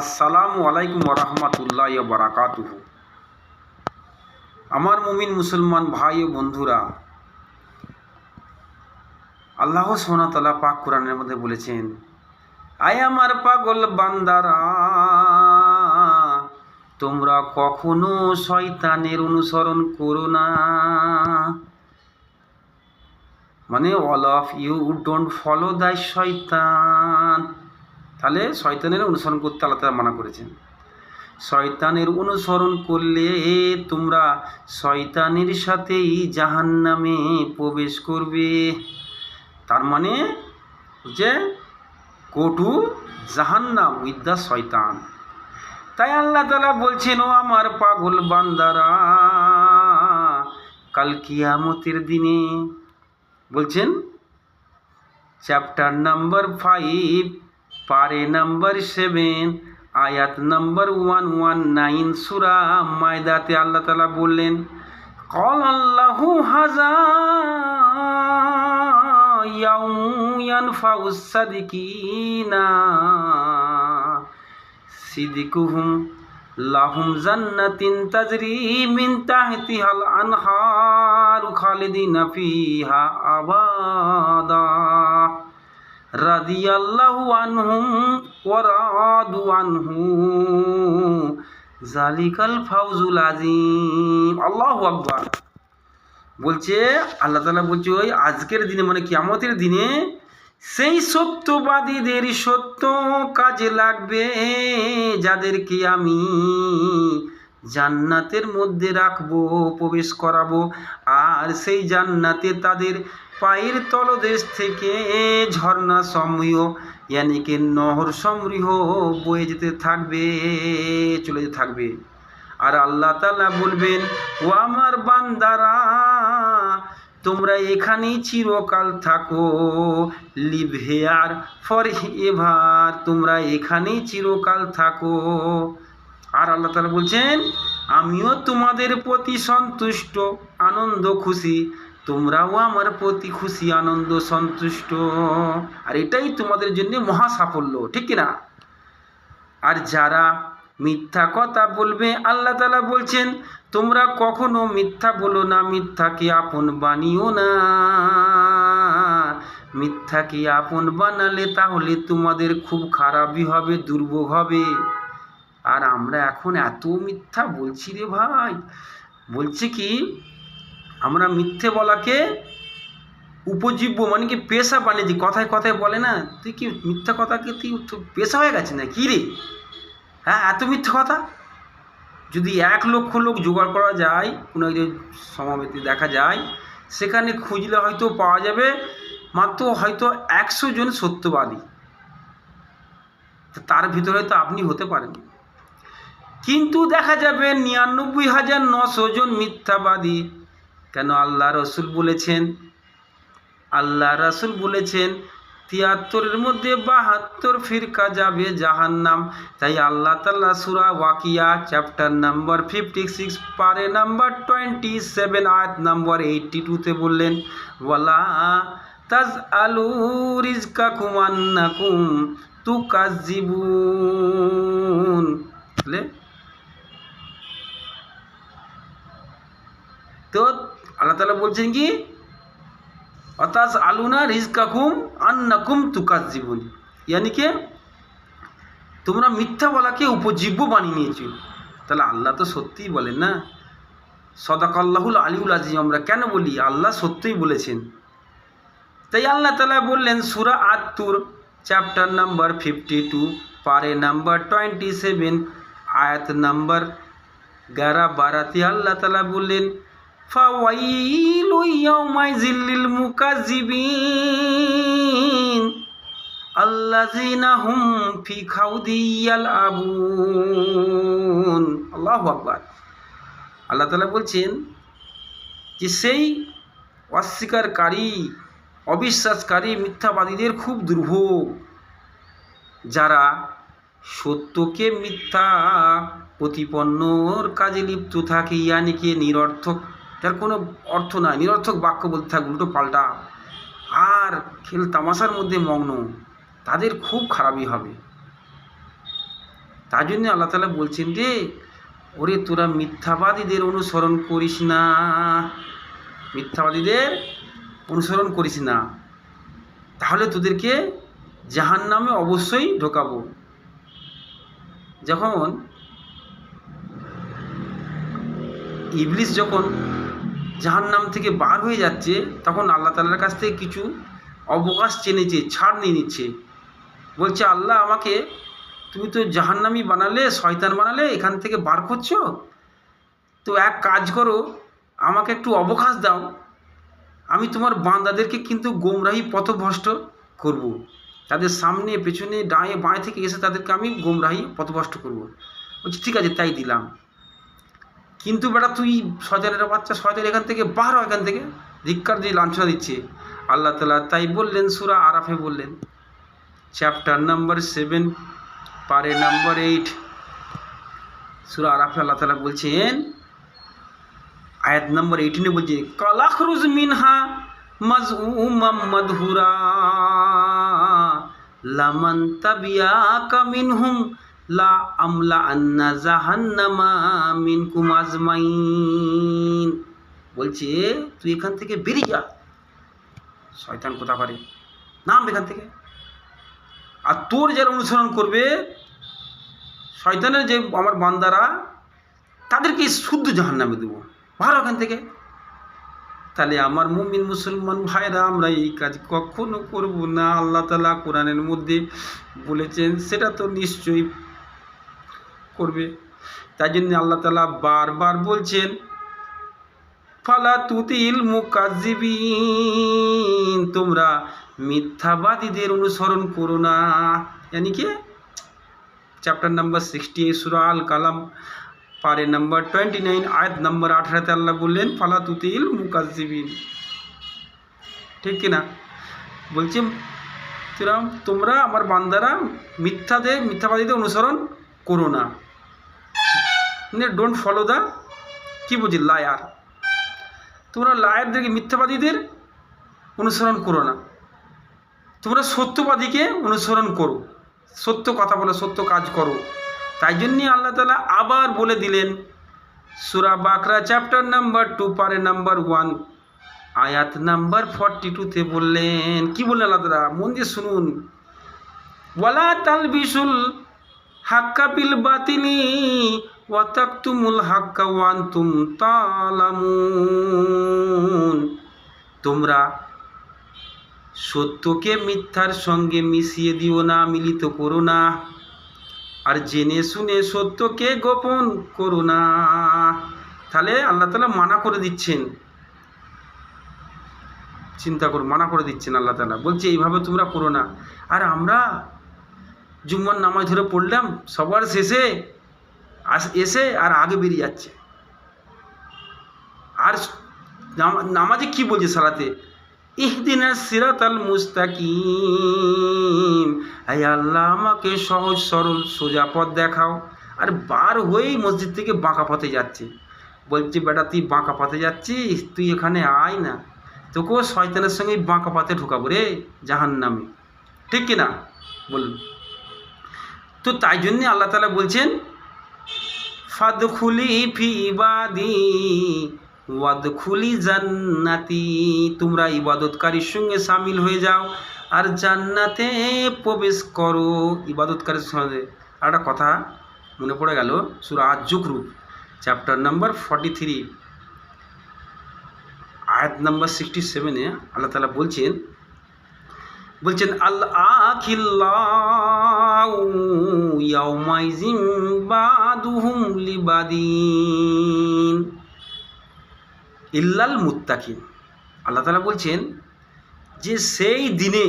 আসসালামু আলাইকুম ওরহমতুল্লাহ বারাকাতুহু। আমার মুমিন মুসলমান ভাই ও বন্ধুরা, আল্লাহ সুবহানাহু ওয়া তাআলা পাক কোরআনের মধ্যে বলেছেন, আয় আমার পাগল বান্দারা, তোমরা কখনো শয়তানের অনুসরণ করো না। মানে all of you don't follow the শয়তান। তাহলে শয়তানের অনুসরণ করতে আল্লাহ তাআলা মানা করেছেন। শয়তানের অনুসরণ করলে তোমরা শয়তানের সাথেই জাহান্নামে প্রবেশ করবে। তার মানে যে গো টু জাহান্নাম উইথ দ্য শয়তান। তাই আল্লাহ তাআলা বলছেন, ও আমার পাগল বান্দারা, কাল কিয়ামতের দিনে, বলছেন চ্যাপ্টার নাম্বার 5 পারে নাম্বার 7 আয়াত নাম্বার 119 সূরা মায়দাতে আল্লাহ তাআলা বললেন, ক্বাল আল্লাহু হাযা ইয়াউমু ইয়ানফাউস সাদিকিনা সিদকুহুম লাহুম জান্নাতিন তাজরি মিন তাহতিহাল আনহারু খালিদিনা ফিহা আবাদা রাদিয়াল্লাহু আনহুম ওয়া রাদু আনহু জালিকাল ফাউজুল আযীম। আল্লাহু আকবার। বলছে আল্লাহ তাআলা বলছে, ওই আজকের দিনে মানে কিয়ামতের দিনে সেই সত্যবাদীদের সত্য কাজে লাগবে, যাদেরকে আমি জান্নাতের মধ্যে রাখবো, প্রবেশ করাবো, আর সেই জান্নাতে তাদের পায়ের তলদেশ থেকে ঝর্ণা সমূহ ইয়ানিকে নহর সমূহ বয়ে যেতে থাকবে, চলে যেতে থাকবে। আর আল্লাহ তাআলা বলবেন, ও আমার বান্দারা, তোমরা এখানেই চিরকাল থাকো, লিভ হেয়ার ফর এভার, তোমরা এখানেই চিরকাল থাকো। আর আল্লাহ তাআলা বলছেন, আমিও তোমাদের প্রতি সন্তুষ্ট, আনন্দ খুশি, তোমরাও আমার প্রতি খুশি আনন্দ সন্তুষ্ট। আর এটাই তোমাদের জন্য মহা সাফল্য, ঠিক কিনা? আর যারা মিথ্যা কথা বলবে, আল্লাহ তাআলা বলছেন, তোমরা কখনো মিথ্যা বলো না, মিথ্যাকে আপন বানিও না। মিথ্যাকে আপন বানালে তাহলে তোমাদের খুব খারাপই হবে, দুর্ভোগ হবে। আর আমরা এখন এত মিথ্যা বলছি রে ভাই, বলছে কি আমরা মিথ্যে বলাকে উপজীব্য মানে কি পেশা বানিয়েছি। কথায় কথায় বলে না, তুই কি মিথ্যা কথাকে তুই পেশা হয়ে গেছে না কি রে? হ্যাঁ, এত মিথ্যা কথা। যদি 1 লক্ষ লোক জোগাড় করা যায়, কোনো একজন সমাবেশে দেখা যায়, সেখানে খুঁজলে হয়তো পাওয়া যাবে মাত্র হয়তো 100 জন সত্যবাদী। তার ভিতরে হয়তো আপনি হতে পারেন, কিন্তু দেখা যাবে 99,900 জন মিথ্যাবাদী। কেন? আল্লাহ রাসূল বলেছেন, 73-এর মধ্যে 72 ফিরকা যাবে জাহান্নাম। তাই আল্লাহ তাআলা সূরা ওয়াকিয়া চ্যাপ্টার নাম্বার 56 পারে নাম্বার 27 আয়াত নাম্বার 82-তে বললেন, ওয়ালা তাজআলু রিজকাকুম আন্নাকুম তুকাজ্জিবুন। তো আল্লাহ তাআলা বলছেন কি, অতাস আলুনা রিজকাকুম আন্নাকুম তুকাজ্জিবুন, ইয়ানি কে তোমরা মিথ্যা বলাকে উপজীব্য বানিয়ে নিয়েছো। তাহলে আল্লাহ তো সত্যিই বলেন না, সাদাকাল্লাহুল আলিউল আযীম। আমরা কেন বলি? আল্লাহ সত্যিই বলেছেন। তাই আল্লাহ তাআলা বললেন সূরা আত-তুর চ্যাপ্টার নাম্বার 52 পারে নাম্বার 27 আয়াত নাম্বার 11-12তে আল্লাহ তাআলা বললেন, ফাওয়াইলু ইয়াউমাইযিল লিল মুকাজ্জিবিন আল্লাযিনা হুম ফি খাউদি ইয়ালআবুন। আল্লাহু আকবার। আল্লাহ তাআলা বলছেন যে সেই অস্বীকারী, অবিশ্বাসকারী মিথ্যাবাদীদের খুব দুর্ভোগ, যারা সত্যকে মিথ্যা প্রতিপন্নর কাজে লিপ্ত থাকে, ইয়ানিকে নিরর্থক, যার কোনো অর্থ নাই, নিরর্থক বাক্য বলতে থাকে উল্টো পাল্টা, আর খেল তামাশার মধ্যে মগ্ন, তাদের খুব খারাপই হবে। তার জন্য আল্লাহ তাআলা বলছেন রে ওরে তোরা মিথ্যাবাদীদের অনুসরণ করিস না, মিথ্যাবাদীদের অনুসরণ করিস না, তাহলে তোদেরকে জাহান্নামে অবশ্যই ঢোকাবো। যখন ইবলিস যখন জাহান্নাম থেকে বার হয়ে যাচ্ছে তখন আল্লাহ তাআলার কাছ থেকে কিছু অবকাশ চেনেছে, ছাড় নিয়ে নিচ্ছে। বলছে আল্লাহ আমাকে তুমি তো জাহান্নামী বানালে, শয়তান বানালে, এখান থেকে বার করছো, তো এক কাজ করো আমাকে একটু অবকাশ দাও, আমি তোমার বান্দাদেরকে কিন্তু গোমরাহি পথভ্রষ্ট করব, তাদের সামনে পেছনে ডায়ে বাঁয়ে থেকে এসে তাদেরকে আমি গোমরাহি পথভ্রষ্ট করব। বলছি ঠিক আছে তাই দিলাম, কিন্তু বেটা তুই শয়তানের বাচ্চা, শয়তান এখান থেকে বার হয়, এখান থেকে ধিক্কার দিয়ে লাঞ্ছনা দিচ্ছে। আল্লাহ তাআলা তাই বললেন, সূরা আরাফে বললেন, চ্যাপ্টার নাম্বার 7 পারে নাম্বার 8, সূরা আরাফে আল্লাহ তাআলা বলছেন আয়াত নাম্বার 18 বলছে কালাখরুজ মিনহা মাজউমাম মাদহুরা লামান তাবিয়াকা মিনহুম লা আমলা আন্না জাহান্নামা মিনকুম আজমাইন। বলছে তুই এখান থেকে বেরিয়ে যা, শয়তান কোথা পারে, নাম এখান থেকে, আর তোর যারা অনুসরণ করবে শয়তানের যে আমার বান্দারা, তাদেরকে শুদ্ধ জাহান্নামে দেবো, ভালো এখান থেকে। তাহলে আমার মুমিন মুসলমান ভাইরা আমরা এই কাজ কখনো করব না। আল্লাহ তাআলা কোরআনের মধ্যে বলেছেন সেটা তো নিশ্চয়ই করবে। তাই জন্য আল্লাহ তাআলা বারবার বলছেন ফালা তুতিল মুকাজ্জিবিন, তোমরা মিথ্যাবাদীদের অনুসরণ করো না। यानी कि চ্যাপ্টার নাম্বার 68 সূরা আল কালাম পারে নাম্বার 29 আয়াত নাম্বার 18 আল্লাহ বললেন ফালা তুতিল মুকাজ্জিবিন, ঠিক কিনা? বলছে তোমরা আমার বান্দারা মিথ্যাবাদীদের অনুসরণ করো না, ডোন্ট ফলো দ্য কি বলছি লায়ার, তোমরা লায়ারদেরকে মিথ্যাবাদীদের অনুসরণ করো না, তোমরা সত্যবাদীকে অনুসরণ করো, সত্য কথা বলো, সত্য কাজ করো। তাই জন্যই আল্লাহ তাআলা আবার বলে দিলেন সূরা বাকরা চ্যাপ্টার নাম্বার 2 পারে নাম্বার 1 আয়াত নাম্বার 42 বললেন, কি বললেন আল্লাহ তাআলা, মন দিয়ে শুনুন, ওয়ালা তালবিসুল হাক্কা বিল বাতিলি ওয়া তাকতুমুল হাক্কা ওয়া আনতুম তালামুন, তোমরা সত্যকে মিথ্যার সঙ্গে মিশিয়ে দিও না, মিলিত করো না, আর জেনে শুনে সত্যকে গোপন করো না। তাহলে আল্লাহ তাআলা মানা করে দিচ্ছেন, চিন্তা করো, মানা করে দিচ্ছেন আল্লাহ তাআলা, বলছে এইভাবে তোমরা করো না। আর আমরা জুম্মার নামাজ ধরে পড়লাম, সবার শেষে এসে আর আগে বেরিয়ে যাচ্ছে। আর নামাজে কি বলছে সালাতে, ইহদিনাস সিরাতাল মুস্তাকিম, হে আল্লাহ আমাকে সহজ সরল সোজা পথ দেখাও। আর বার হয়েই মসজিদ থেকে বাঁকা পথে যাচ্ছে। বলছে বেটা তুই বাঁকা পথে যাচ্ছিস, তুই এখানে আয় না, তোকেও শয়তানের সঙ্গে বাঁকা পথে ঢুকাবো রে জাহান্নামে, ঠিক কিনা বলুন? তো তাই জন্যে আল্লাহ তাআলা বলছেন ফাদখুলি ফি ইবাদি ওয়াদখুলি জান্নাতি, তোমরা ইবাদতকারীর সঙ্গে সামিল হয়ে যাও আর জান্নাতে প্রবেশ করো। ইবাদতকারীর সঙ্গে একটা কথা মনে পড়ে গেল, সূরা আজ-জুখরুফ চ্যাপ্টার নাম্বার 43 আয়াত নাম্বার 67 আল্লাহ তাআলা বলছেন আল আখিল্লাহু ইয়াউমাইজিন বাদুহুম লিবাদিন ইল্লাল মুত্তাকিন। আল্লাহ তাআলা বলছেন যে সেই দিনে,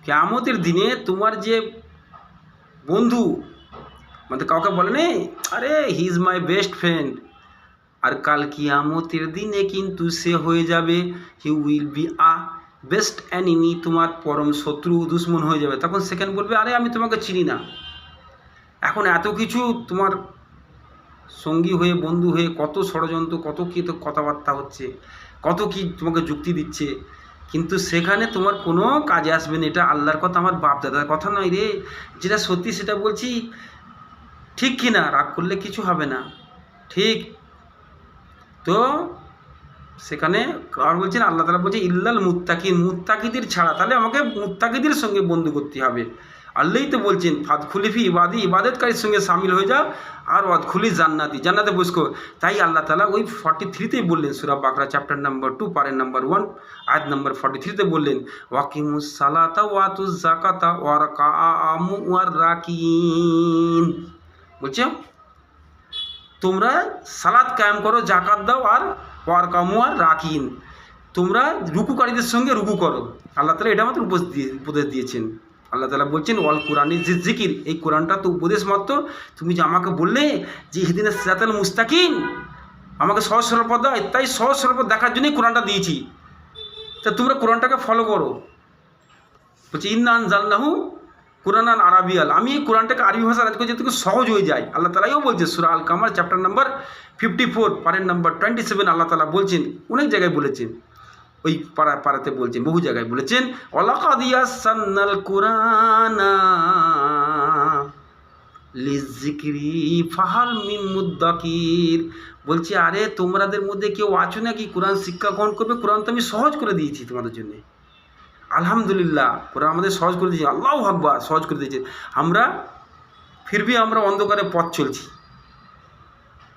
কিয়ামতের দিনে, তোমার যে বন্ধু, মানে কাউকে বলে নেই আরে he is my best friend, আর কাল কিয়ামতের দিনে কিন্তু সে হয়ে যাবে he will be a best enemy, তোমার পরম শত্রু দুশ্মন হয়ে যাবে। তখন সেখানে বলবে আরে আমি তোমাকে চিনি না, এখন এত কিছু তোমার সঙ্গী হয়ে বন্ধু হয়ে কত ষড়যন্ত্র, কত কী তো কথাবার্তা হচ্ছে, কত কি তোমাকে যুক্তি দিচ্ছে, কিন্তু সেখানে তোমার কোনো কাজে আসবে না। এটা আল্লাহর কথা, আমার বাপ দাদার কথা নয় রে, যেটা সত্যি সেটা বলছি, ঠিক কি না? রাগ করলে কিছু হবে না, ঠিক? তো সেখানে আর বলছেন, আল্লাহ তাআলা বলছে ইল্লাল মুত্তাকিন, মুত্তাকিদের ছাড়া। তাহলে আমাকে মুত্তাকিদের সঙ্গে বন্ধু করতে হবে। আল্লাহই তো বলছেন ফাদখুলি ফি ইবাদি, ইবাদতকারীর সঙ্গে সামিল হয়ে যাও, আর ওয়াদখুলি জান্নাতি, জান্নাতে প্রবেশ করো। তাই আল্লাহ তাআলা ওই 43তেই বললেন, সূরা বাকরা চ্যাপ্টার নাম্বার 2 পারা নাম্বার 1 আয়াত নাম্বার 43তে বললেন ওয়াকিমুস সালাতা ওয়াতুজ যাকাতা ওয়ারকাউ ওয়াররাকিন। বলছে তোমরা সালাত কায়েম করো, জাকাত দাও, আর ওয়ারকামু আর রাকিন, তোমরা রুকুকারীদের সঙ্গে রুকু করো। আল্লাহ তাআলা এটা মাত্র উপদেশ দিয়েছেন। আল্লাহ তাআলা বলছেন ওয়াল কোরআনি জিকির, এই কোরআনটা তো উপদেশ মাত্র। তুমি যে আমাকে বললে যে ইহদিনাস সিরাতাল মুস্তাকিম, আমাকে সহজ সরল পথ দাও, তাই সহজ সরল পথ দেখার জন্যই কোরআনটা দিয়েছি। তা তোমরা কোরআনটাকে ফলো করো। বলছে ইন্না আনজালনাহু কোরআনান আরাবিয়াল, আমি এই কোরআনটাকে আরবি ভাষা রাজ করছি যাতে সহজ হয়ে যায়। আল্লাহ তাআলাও বলছে সূরা আল কামার চ্যাপ্টার নাম্বার 54 পারের নাম্বার 27 আল্লাহ তাআলা বলছেন, অনেক জায়গায় বলেছেন, ওই পাড়াতে বলছেন, বহু জায়গায় বলেছেন ওয়ালাকাদ ইয়াসসারনাল কুরআনা লিযিকরি ফাহাল মিন মুদ্দাকির। বলছে আরে তোমাদের মধ্যে কেউ আছো নাকি কোরআন শিক্ষা গ্রহণ করবে? কোরআন তো আমি সহজ করে দিয়েছি তোমাদের জন্য। আলহামদুলিল্লাহ, কোরআন আমাদের সহজ করে দিয়েছে, আল্লাহু আকবার, সহজ করে দিয়েছে। আমরা ফিরবি আমরা অন্ধকারে পথ চলছি,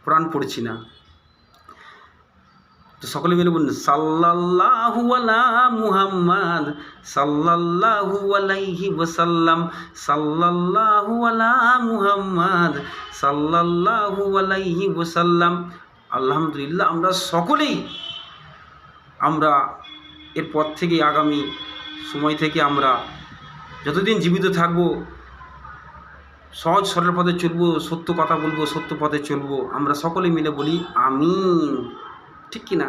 কোরআন পড়ছি না। তো সকলে মিলে বলুন সাল্লাল্লাহু আলা মুহাম্মদ সাল্লাল্লাহু আলাইহি ওয়াসাল্লাম, সাল্লাল্লাহু আলা মুহাম্মদ সাল্লাল্লাহু আলাইহি ওয়াসাল্লাম। আলহামদুলিল্লাহ, আমরা সকলেই আমরা এরপর থেকে আগামী সময় থেকে আমরা যতদিন জীবিত থাকব সহজ সরল পথে চলবো, সত্য কথা বলবো, সত্য পথে চলবো। আমরা সকলে মিলে বলি আমিন, ঠিক কি না?